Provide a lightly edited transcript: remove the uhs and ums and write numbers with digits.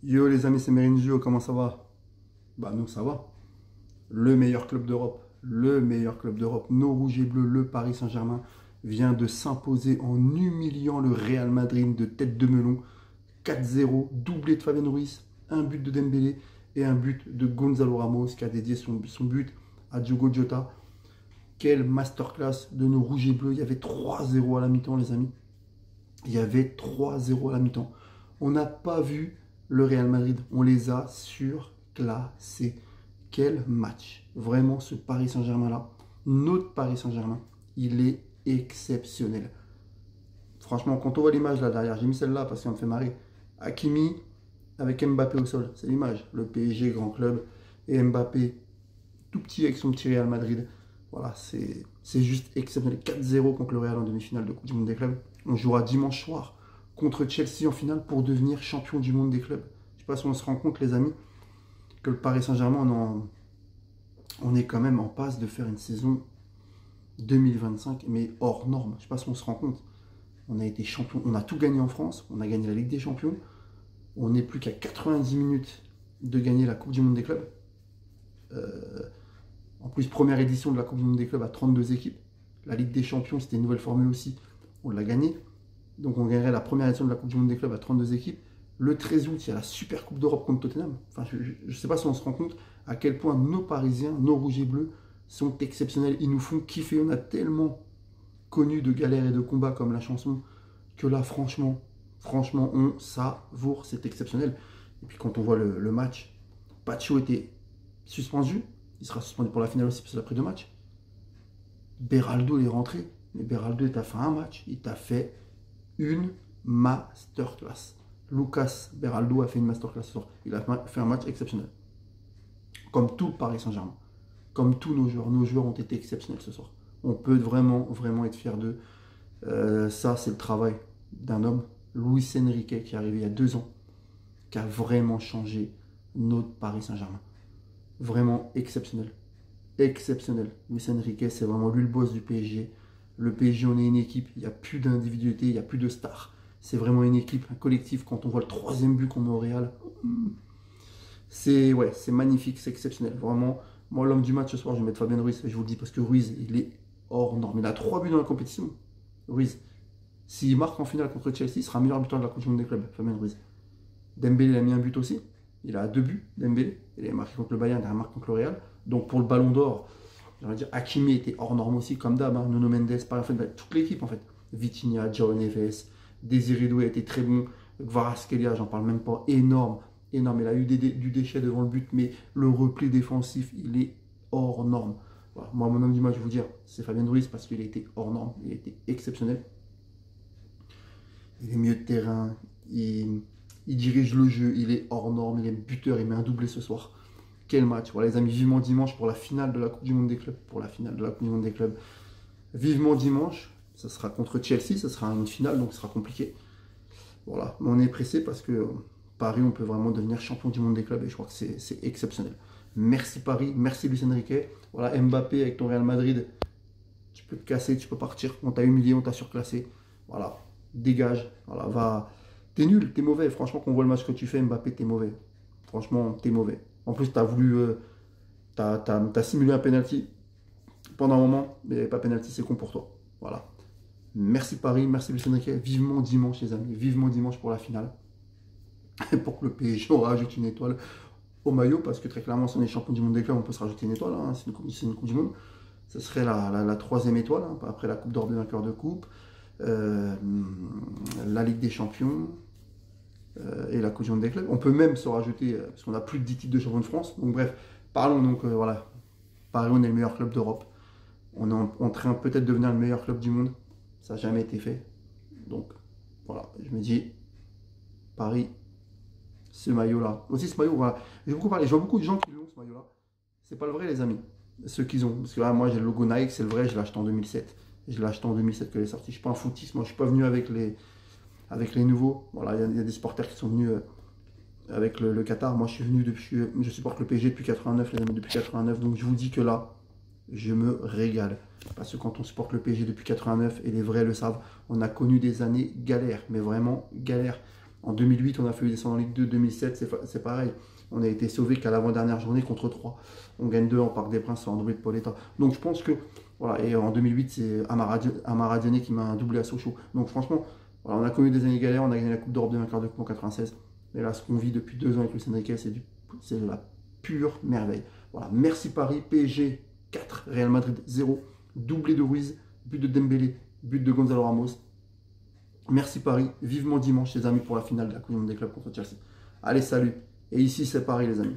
Yo les amis, c'est Merinjo, comment ça va? Bah nous ça va. Le meilleur club d'Europe, le meilleur club d'Europe, nos rouges et bleus, le Paris Saint-Germain vient de s'imposer en humiliant le Real Madrid de tête de melon. 4-0, doublé de Fabien Ruiz, un but de Dembélé et un but de Gonzalo Ramos qui a dédié son but à Diogo Jota. Quelle masterclass de nos rouges et bleus. Il y avait 3-0 à la mi-temps les amis. Il y avait 3-0 à la mi-temps. On n'a pas vu le Real Madrid. On les a surclassés. Quel match. Vraiment, ce Paris Saint-Germain-là, notre Paris Saint-Germain, il est exceptionnel. Franchement, quand on voit l'image là derrière, j'ai mis celle-là parce qu'elle me fait marrer. Hakimi avec Mbappé au sol. C'est l'image. Le PSG, grand club. Et Mbappé, tout petit avec son petit Real Madrid. Voilà, c'est juste exceptionnel. 4-0 contre le Real en demi-finale de Coupe du Monde des clubs. On jouera dimanche soir contre Chelsea en finale pour devenir champion du monde des clubs. Je ne sais pas si on se rend compte, les amis, que le Paris Saint-Germain, on est quand même en passe de faire une saison 2025, mais hors norme. Je ne sais pas si on se rend compte. On a été champion, on a tout gagné en France, on a gagné la Ligue des Champions. On n'est plus qu'à 90 minutes de gagner la Coupe du Monde des clubs. En plus, première édition de la Coupe du Monde des clubs à 32 équipes. La Ligue des Champions, c'était une nouvelle formule aussi. On l'a gagnée. Donc on gagnerait la première édition de la Coupe du Monde des clubs à 32 équipes. Le 13 août, il y a la Super Coupe d'Europe contre Tottenham. Enfin, je ne sais pas si on se rend compte à quel point nos Parisiens, nos rouges et bleus, sont exceptionnels. Ils nous font kiffer. On a tellement connu de galères et de combats comme la chanson que là, franchement, on savoure. C'est exceptionnel. Et puis quand on voit le match, Pacho était suspendu. Il sera suspendu pour la finale aussi parce qu'il a pris 2 matchs. Beraldo est rentré. Mais Beraldo, il t'a fait un match. Il t'a fait une masterclass. Lucas Beraldo a fait une masterclass ce soir. Il a fait un match exceptionnel. Comme tout le Paris Saint-Germain. Comme tous nos joueurs. Nos joueurs ont été exceptionnels ce soir. On peut vraiment, vraiment être fiers d'eux. Ça, c'est le travail d'un homme, Luis Enrique, qui est arrivé il y a 2 ans, qui a vraiment changé notre Paris Saint-Germain. Vraiment exceptionnel. Exceptionnel. Luis Enrique, c'est vraiment lui le boss du PSG. Le PSG, on est une équipe, il n'y a plus d'individualité, il n'y a plus de stars. C'est vraiment une équipe, un collectif. Quand on voit le 3e but qu'on met au Real, c'est magnifique, c'est exceptionnel. Vraiment, moi, l'homme du match ce soir, je vais mettre Fabien Ruiz. Je vous le dis parce que Ruiz, il est hors norme. Il a 3 buts dans la compétition. Ruiz, s'il marque en finale contre Chelsea, il sera meilleur buteur de la Coupe du Monde des clubs, Fabien Ruiz. Dembélé, il a mis un but aussi. Il a 2 buts, Dembélé. Il a marqué contre le Bayern, il a marqué contre le Real. Donc pour le Ballon d'Or, j'allais dire, Hakimi était hors norme aussi, comme d'hab. Hein. Nuno Mendes, pareil, en fait, toute l'équipe en fait. Vitinha, João Neves, Désiré Doué a été très bon. Kvaratskhelia, j'en parle même pas, énorme. Énorme. Il a eu du déchet devant le but, mais le repli défensif, il est hors norme. Voilà. Moi, mon homme du match, je vais vous dire, c'est Fabien Ruiz parce qu'il a été hors norme. Il a été exceptionnel. Il est milieu de terrain, il dirige le jeu, il est hors norme, il est buteur, il met un doublé ce soir. Quel match. Voilà les amis, vivement dimanche pour la finale de la Coupe du Monde des clubs. Pour la finale de la Coupe du Monde des clubs. Vivement dimanche, ça sera contre Chelsea, ça sera une finale, donc ce sera compliqué. Voilà, mais on est pressé parce que Paris, on peut vraiment devenir champion du monde des clubs et je crois que c'est exceptionnel. Merci Paris, merci Luis Enrique. Voilà, Mbappé avec ton Real Madrid, tu peux te casser, tu peux partir. On t'a humilié, on t'a surclassé. Voilà, dégage. Voilà, va. T'es nul, t'es mauvais. Franchement, quand on voit le match que tu fais, Mbappé, t'es mauvais. Franchement, t'es mauvais. En plus, t'as voulu. T'as simulé un penalty pendant un moment, mais pas penalty, c'est con pour toi. Voilà. Merci Paris, merci Luis Enrique. Vivement dimanche, les amis. Vivement dimanche pour la finale. Et pour que le PSG on rajoute une étoile au maillot, parce que très clairement, si on est champion du monde des clubs, on peut se rajouter une étoile. Hein. C'est une coupe du monde. Ce serait la 3e étoile, hein, après la Coupe d'Or des vainqueurs de coupe, la Ligue des Champions et la Coupe du monde des clubs. On peut même se rajouter, parce qu'on a plus de 10 titres de champion de France. Donc bref, parlons donc, voilà. Paris, on est le meilleur club d'Europe. On est en train peut-être de devenir le meilleur club du monde. Ça n'a jamais été fait. Donc voilà, je me dis, Paris, ce maillot-là. Aussi ce maillot, voilà. J'ai beaucoup parlé, je vois beaucoup de gens qui l'ont, ce maillot-là. C'est pas le vrai, les amis. Ceux qu'ils ont. Parce que là, moi, j'ai le logo Nike, c'est le vrai, je l'ai acheté en 2007. Je l'ai acheté en 2007 que est sorti. Je suis pas un footiste, moi, je suis pas venu avec les nouveaux. Voilà, il y a des supporters qui sont venus avec le Qatar. Moi, je suis venu depuis, je supporte le PSG depuis 89, les amis, depuis 89. Donc, je vous dis que là, je me régale. Parce que quand on supporte le PSG depuis 89, et les vrais le savent, on a connu des années galères, mais vraiment galères. En 2008, on a failli descendre en Ligue 2. 2007, c'est pareil. On a été sauvé qu'à l'avant-dernière journée contre 3. On gagne 2 en Parc des Princes en doublé de Pauletta. Donc je pense que, voilà, et en 2008, c'est Amara Diané qui m'a un doublé à Sochaux. Donc franchement, voilà, on a connu des années galères, on a gagné la Coupe d'Europe de vainqueur de coupe en 96. Et là, ce qu'on vit depuis 2 ans avec Luis Enrique, c'est de la pure merveille. Voilà, merci Paris, PSG 4, Real Madrid 0, doublé de Ruiz, but de Dembélé, but de Gonzalo Ramos. Merci Paris, vivement dimanche les amis pour la finale de la Coupe du Monde des clubs contre Chelsea. Allez, salut. Et ici c'est Paris les amis.